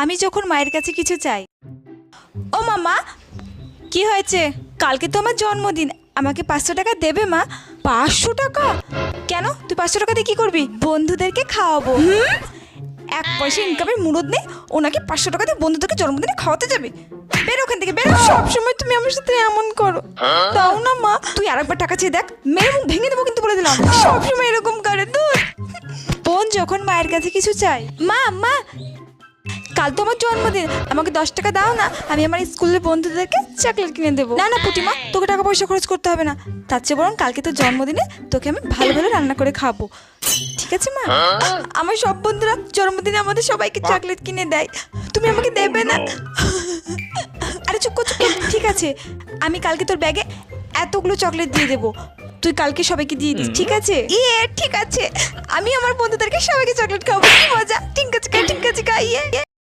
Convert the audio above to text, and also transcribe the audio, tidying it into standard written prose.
আমি যখন মায়ের কাছে কিছু চাই, ও মামা কি হয়েছে? কালকে তো আমার জন্মদিন, আমাকে 500 টাকা দেবে মা? 500 টাকা? কেন, তুই 500 টাকা দিয়ে কি করবি? বন্ধুদেরকে খাওয়াবো। এক পয়সা ইনকামের মুরদ নেই, ওনাকে 500 টাকা দিয়ে বন্ধুদেরকে জন্মদিনে খাওয়াতে যাবে? বেরো ওখান থেকে, বেরো। সবসময় তুমি আমার সাথে এমন করো, তাও না মা। তুই আরেকবার টাকা চেয়ে দেখ, মেয়ের মুখ ভেঙে দেবো কিন্তু বলে দিলাম। সবসময় এরকম করে। দূর। বোন যখন মায়ের কাছে কিছু চাই, মা মা কাল তো আমার জন্মদিন, আমাকে 10 টাকা দাও না, আমি আমার স্কুলের বন্ধুদেরকে চকলেট কিনে দেবো। না না পুটিমা, তোকে টাকা পয়সা খরচ করতে হবে না, তার চেয়ে বরং কালকে তো জন্মদিনে তোকে আমি ভালো ভালো রান্না করে খাবো, ঠিক আছে মা? আমার সব বন্ধুরা জন্মদিনে আমাদের সবাইকে চকলেট কিনে দেয়, তুমি আমাকে দেবে না? আরে চুপ কর চুপ কর। ঠিক আছে, আমি কালকে তোর ব্যাগে এতগুলো চকলেট দিয়ে দেবো, তুই কালকে সবাইকে দিয়ে দিস, ঠিক আছে? ঠিক আছে, আমি আমার বন্ধুদেরকে সবাইকে চকলেট খাবো। কি মজা! ঠিক আছে ঠিক আছে, খাইয়ে।